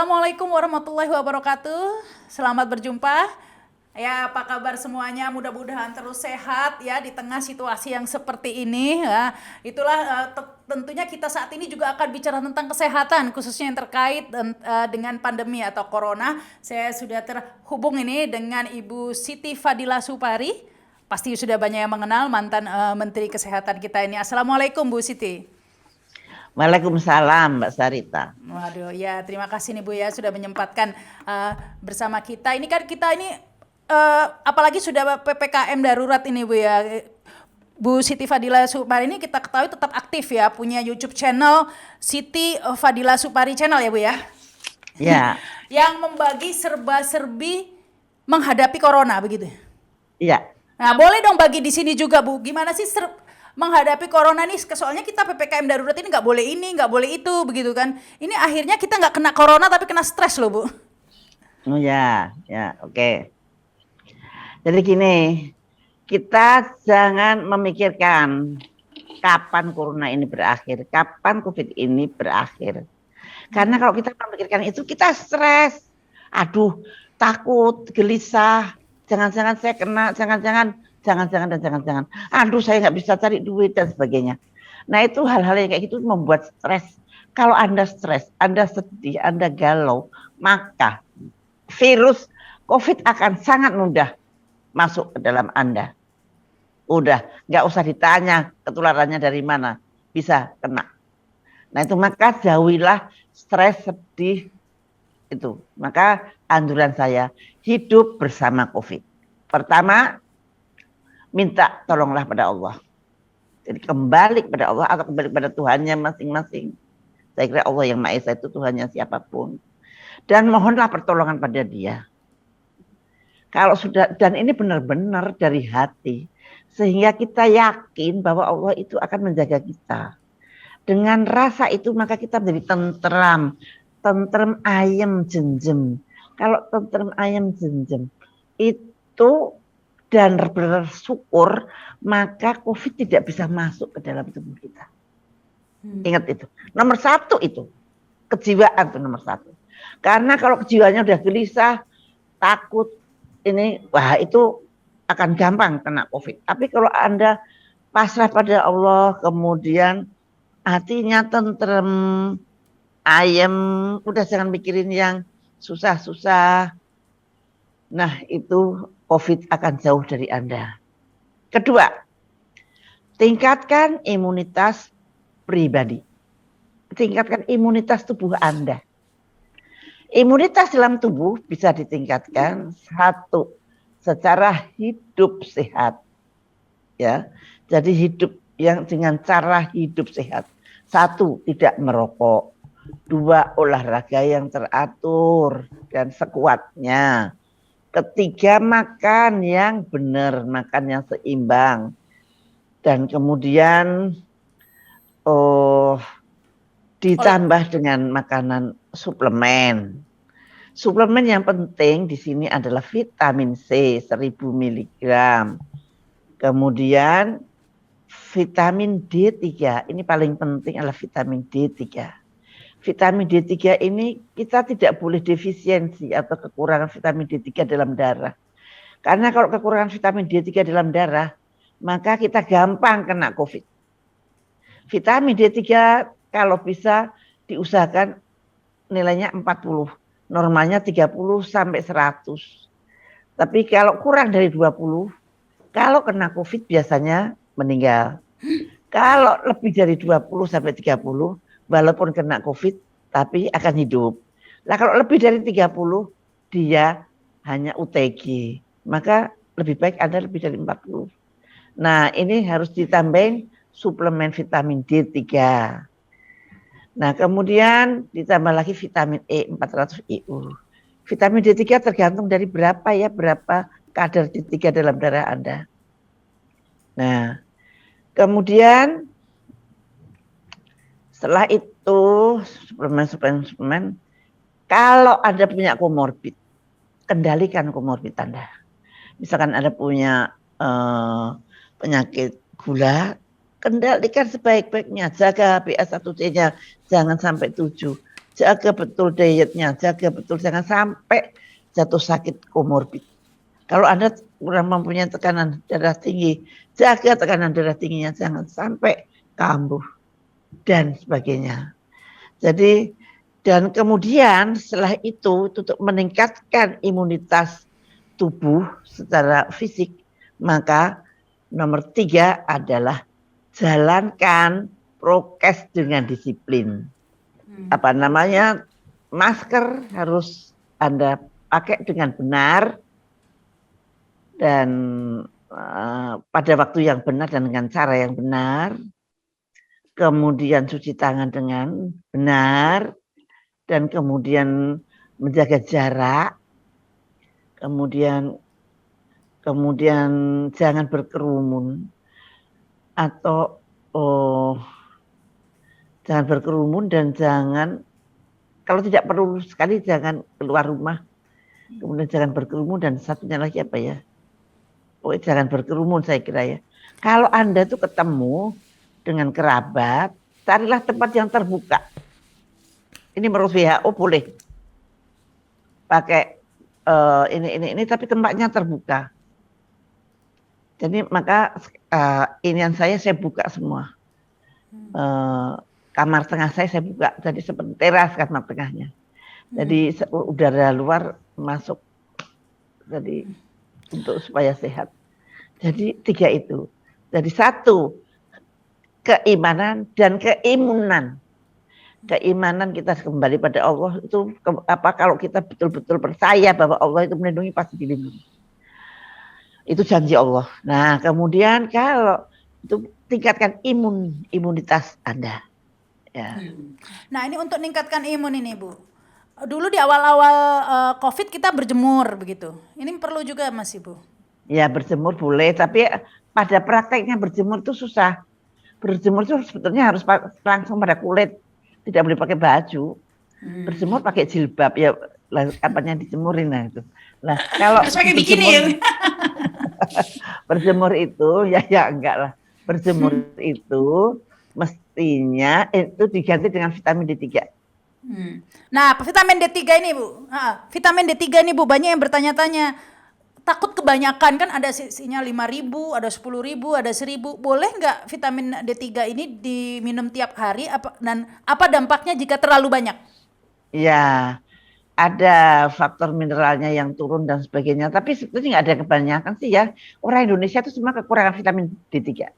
Assalamualaikum warahmatullahi wabarakatuh. Selamat berjumpa. Ya, apa kabar semuanya? Mudah-mudahan terus sehat ya di tengah situasi yang seperti ini. Ya, itulah tentunya kita saat ini juga akan bicara tentang kesehatan, khususnya yang terkait dengan pandemi atau corona. Saya sudah terhubung ini dengan Ibu Siti Fadila Supari. Pasti sudah banyak yang mengenal mantan Menteri Kesehatan kita ini. Assalamualaikum Bu Siti. Waalaikumsalam Mbak Sarita. Waduh, ya terima kasih nih Bu ya sudah menyempatkan bersama kita. Ini kan kita ini apalagi sudah PPKM darurat ini Bu ya. Bu Siti Fadila Supari ini kita ketahui tetap aktif ya, punya YouTube channel Siti Fadila Supari Channel ya Bu ya. Ya. Yang membagi serba-serbi menghadapi corona begitu. Iya. Nah, boleh dong bagi di sini juga Bu, gimana sih menghadapi corona nih, soalnya kita PPKM darurat ini nggak boleh ini, nggak boleh itu, begitu kan. Ini akhirnya kita nggak kena corona tapi kena stres loh Bu. Oh ya, oke. Jadi gini, kita jangan memikirkan kapan corona ini berakhir, kapan COVID ini berakhir. Karena kalau kita memikirkan itu, kita stres. Aduh, takut, gelisah, jangan-jangan saya kena, jangan-jangan. Aduh, saya nggak bisa cari duit dan sebagainya. Nah, itu hal-hal yang kayak gitu membuat stres. Kalau Anda stres, Anda sedih, Anda galau, maka virus COVID akan sangat mudah masuk ke dalam Anda. Udah, nggak usah ditanya ketularannya dari mana, bisa kena. Nah, itu maka jauhilah stres, sedih, itu. Maka anjuran saya, hidup bersama COVID. Pertama, minta tolonglah pada Allah. Jadi kembali kepada Allah atau kembali pada Tuhannya masing-masing. Saya kira Allah yang Maha Esa itu Tuhannya siapapun. Dan mohonlah pertolongan pada Dia. Kalau sudah, dan ini benar-benar dari hati. Sehingga kita yakin bahwa Allah itu akan menjaga kita. Dengan rasa itu maka kita menjadi tenteram. Tentrem ayem jenjem. Kalau tentrem ayem jenjem itu dan bersyukur, maka COVID tidak bisa masuk ke dalam tubuh kita. Ingat itu. Nomor satu itu. Kejiwaan itu nomor satu. Karena kalau kejiwaannya udah gelisah, takut, ini, wah itu akan gampang kena COVID. Tapi kalau Anda pasrah pada Allah, kemudian hatinya tentrem, ayem, udah jangan mikirin yang susah-susah. Nah, itu COVID akan jauh dari Anda. Kedua, tingkatkan imunitas pribadi. Tingkatkan imunitas tubuh Anda. Imunitas dalam tubuh bisa ditingkatkan satu, secara hidup sehat. Ya, jadi hidup yang dengan cara hidup sehat. Satu, tidak merokok. Dua, olahraga yang teratur dan sekuatnya. Ketiga, makan yang benar, makan yang seimbang. Dan kemudian ditambah dengan makanan suplemen. Suplemen yang penting di sini adalah vitamin C 1000 mg. Kemudian vitamin D3, ini paling penting adalah vitamin D3. Vitamin D3 ini kita tidak boleh defisiensi atau kekurangan vitamin D3 dalam darah. Karena kalau kekurangan vitamin D3 dalam darah, maka kita gampang kena COVID. Vitamin D3 kalau bisa diusahakan nilainya 40, normalnya 30 sampai 100. Tapi kalau kurang dari 20, kalau kena COVID biasanya meninggal. Kalau lebih dari 20 sampai 30, walaupun kena COVID, tapi akan hidup. Nah, kalau lebih dari 30, dia hanya UTG. Maka lebih baik Anda lebih dari 40. Nah, ini harus ditambahin suplemen vitamin D3. Nah, kemudian ditambah lagi vitamin E 400 IU. Vitamin D3 tergantung dari berapa kadar D3 dalam darah Anda. Nah, kemudian setelah itu suplemen, kalau Anda punya komorbid, kendalikan komorbid Anda. Misalkan Anda punya penyakit gula, kendalikan sebaik-baiknya, jaga HbA1c-nya jangan sampai 7. jaga betul dietnya, jaga betul jangan sampai jatuh sakit komorbid. Kalau Anda kurang mempunyai tekanan darah tinggi, jaga tekanan darah tingginya jangan sampai kambuh dan sebagainya. Jadi dan kemudian setelah itu untuk meningkatkan imunitas tubuh secara fisik, maka nomor 3 adalah jalankan prokes dengan disiplin. Apa namanya, masker harus Anda pakai dengan benar dan pada waktu yang benar dan dengan cara yang benar. Kemudian cuci tangan dengan benar dan kemudian menjaga jarak. Kemudian jangan berkerumun atau jangan berkerumun dan jangan kalau tidak perlu sekali jangan keluar rumah. Kemudian jangan berkerumun dan satunya lagi apa ya? Pokoknya jangan berkerumun saya kira ya. Kalau Anda tuh ketemu dengan kerabat, carilah tempat yang terbuka. Ini menurut WHO boleh pakai ini tapi tempatnya terbuka. Jadi maka inian saya buka semua. Kamar tengah saya buka, jadi seperti teras kamar tengahnya. Jadi udara luar masuk. Jadi untuk supaya sehat. Jadi 3 itu. Jadi 1 keimanan dan keimunan. Keimanan kita kembali pada Allah itu kalau kita betul-betul percaya bahwa Allah itu melindungi pasti dilindungi. Itu janji Allah. Nah, kemudian kalau itu tingkatkan imunitas Anda. Ya. Nah, ini untuk meningkatkan imun ini, Bu. Dulu di awal-awal COVID kita berjemur begitu. Ini perlu juga Mas Ibu. Ya, berjemur boleh, tapi pada prakteknya berjemur itu susah. Berjemur itu sebetulnya harus langsung pada kulit, tidak boleh pakai baju. Berjemur pakai jilbab ya, apanya dijemurin lah itu. Lah kalau pakai bikini ya. Berjemur itu ya enggak lah. Berjemur itu mestinya itu diganti dengan vitamin D3. Nah, vitamin D3 ini Bu. Vitamin D3 ini Bu, banyak yang bertanya-tanya. Takut kebanyakan kan ada sisinya 5.000, ada 10.000, ada 1.000. Boleh nggak vitamin D3 ini diminum tiap hari dan apa dampaknya jika terlalu banyak? Ya, ada faktor mineralnya yang turun dan sebagainya. Tapi sebetulnya nggak ada kebanyakan sih ya. Orang Indonesia itu semua kekurangan vitamin D3.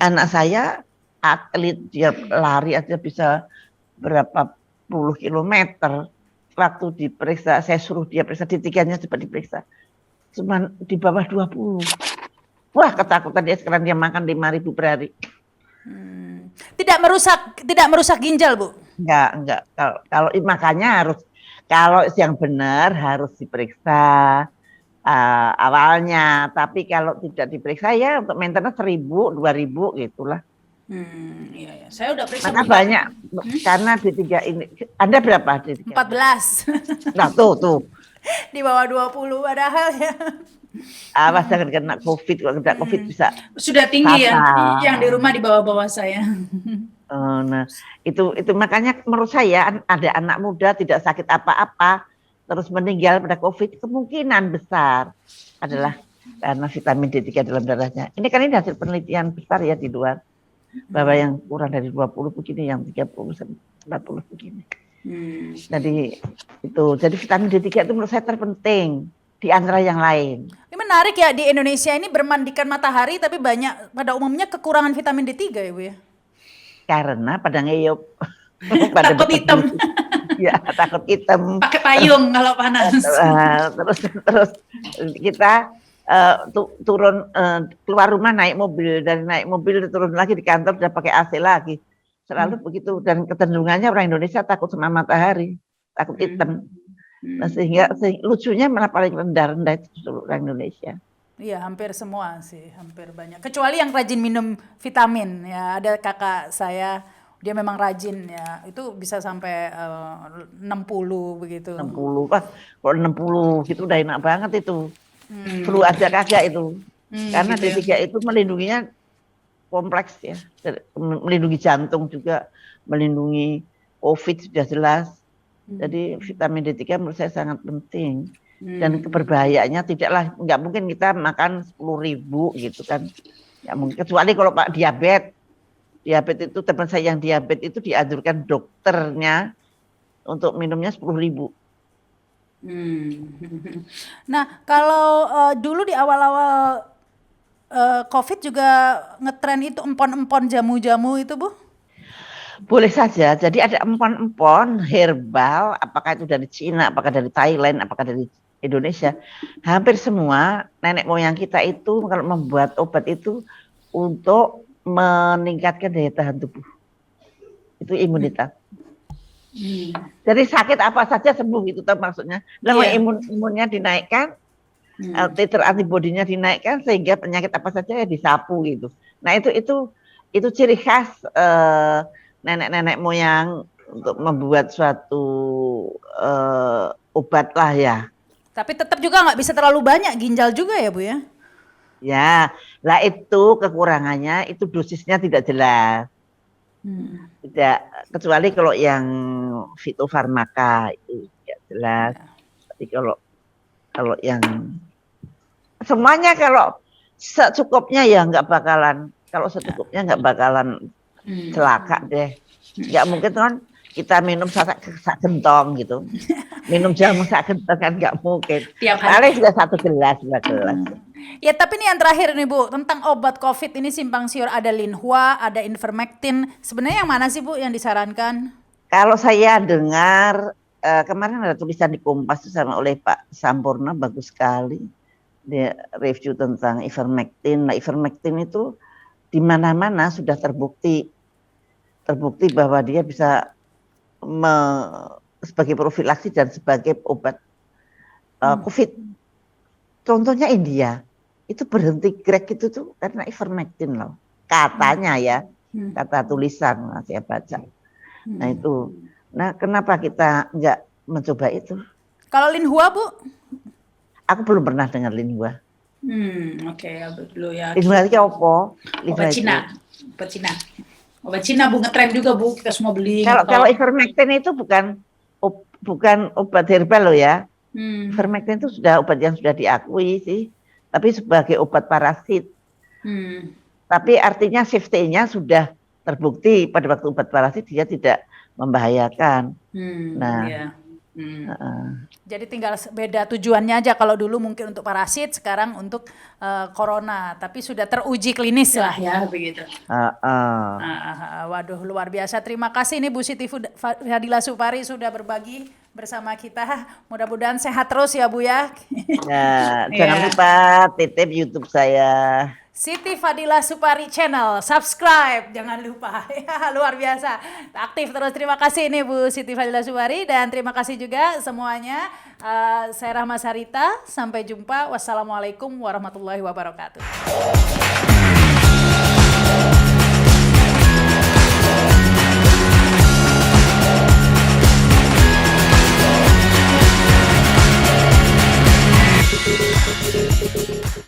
Anak saya atlet, dia lari aja bisa berapa puluh kilometer. Waktu diperiksa, saya suruh dia periksa D3-nya cepat diperiksa. Cuma di bawah 20. Wah, ketakutan dia sekarang dia makan 5.000 per hari. Tidak merusak ginjal, Bu? Enggak. Kalau makanya harus kalau yang benar harus diperiksa awalnya, tapi kalau tidak diperiksa ya untuk maintenance 1.000, 2.000 gitulah. Iya. Saya udah periksa. Maka banyak karena D3 ini. Anda berapa D3? 14. Nah, tuh. Di bawah 20 padahal ya. Awas jangan kena COVID, kalau kena COVID bisa. Sudah tinggi ya, yang di rumah di bawah-bawah saya. Nah, itu makanya menurut saya ada anak muda tidak sakit apa-apa terus meninggal pada COVID, kemungkinan besar adalah karena vitamin D3 dalam darahnya. Ini kan ini hasil penelitian besar ya di luar, bahwa yang kurang dari 20 begini, yang 30 40 begini. Jadi vitamin D3 itu menurut saya terpenting di antara yang lain. Ini menarik ya, di Indonesia ini bermandikan matahari tapi banyak pada umumnya kekurangan vitamin D3 ya Bu ya. Karena pada ngeyup. Takut hitam. Ya, takut hitam. Pakai payung kalau panas. Terus kita turun keluar rumah naik mobil, dari naik mobil turun lagi di kantor udah pakai AC lagi. Selalu begitu, dan kecenderungannya orang Indonesia takut sama matahari, takut hitam. Nah, sehingga lucunya malah paling rendah itu orang Indonesia. Iya, hampir semua sih, hampir banyak. Kecuali yang rajin minum vitamin ya, ada kakak saya dia memang rajin ya, itu bisa sampai 60 begitu. 60, kalau 60 gitu udah enak banget itu. Flu aja kagak itu. Karena D3 itu melindunginya kompleks ya, melindungi jantung juga, melindungi COVID sudah jelas. Jadi vitamin D3 menurut saya sangat penting. Dan keberbahayaannya nggak mungkin kita makan 10.000 gitu kan. Ya mungkin, kecuali kalau Pak diabetes itu, teman saya yang diabetes itu dianjurkan dokternya untuk minumnya 10.000. Nah, kalau dulu di awal-awal COVID juga ngetren itu empon-empon jamu-jamu itu, Bu? Boleh saja. Jadi ada empon-empon herbal, apakah itu dari Cina, apakah dari Thailand, apakah dari Indonesia. Hampir semua nenek moyang kita itu kalau membuat obat itu untuk meningkatkan daya tahan tubuh. Itu imunitas. Jadi sakit apa saja sembuh gitu tuh maksudnya. Namanya imunnya dinaikkan, titer antibodinya dinaikkan sehingga penyakit apa saja ya disapu gitu. Nah itu ciri khas nenek-nenek moyang untuk membuat suatu obat lah ya. Tapi tetap juga nggak bisa terlalu banyak ginjal juga ya, Bu ya? Ya, lah itu kekurangannya itu dosisnya tidak jelas. Tidak, kecuali kalau yang fitofarmaka itu tidak jelas. Tapi kalau yang semuanya kalau secukupnya ya nggak bakalan, kalau secukupnya nggak bakalan celaka deh. Nggak mungkin kan kita minum sak gentong gitu. Minum jamu sak gentong kan nggak mungkin. Paling juga 1 gelas, 2 gelas. Ya, tapi ini yang terakhir nih, Bu, tentang obat COVID ini simpang siur, ada Linhua, ada Ivermectin. Sebenarnya yang mana sih, Bu, yang disarankan? Kalau saya dengar kemarin ada tulisan di Kompas itu sama oleh Pak Sampurna, bagus sekali. Dia review tentang Ivermectin. Nah, Ivermectin itu di mana-mana sudah terbukti bahwa dia bisa sebagai profilaksi dan sebagai obat COVID. Contohnya India, itu berhenti crack itu tuh karena Ivermectin loh. Katanya ya, kata tulisan saya baca. Nah itu, kenapa kita nggak mencoba itu? Kalau Linhua, Bu? Aku belum pernah dengar Linhua. Oke, dulu ya. Linhua itu apa? Obat Cina, Bu, ngetren juga, Bu, kita semua beli. Kalau Ivermectin itu bukan obat herbal loh ya. Ivermectin itu sudah obat yang sudah diakui sih, tapi sebagai obat parasit. Tapi artinya safety-nya sudah terbukti pada waktu obat parasit dia tidak membahayakan. Jadi tinggal beda tujuannya aja. Kalau dulu mungkin untuk parasit, sekarang untuk corona, tapi sudah teruji klinis lah ya begitu. Waduh, luar biasa. Terima kasih nih Bu Siti Fadila Supari sudah berbagi bersama kita. Mudah-mudahan sehat terus ya, Bu ya. Jangan lupa titip YouTube saya. Siti Fadila Supari Channel, subscribe, jangan lupa. Ya, luar biasa, aktif terus. Terima kasih nih Bu Siti Fadila Supari, dan terima kasih juga semuanya. Saya Rahma Sarita, sampai jumpa. Wassalamualaikum warahmatullahi wabarakatuh.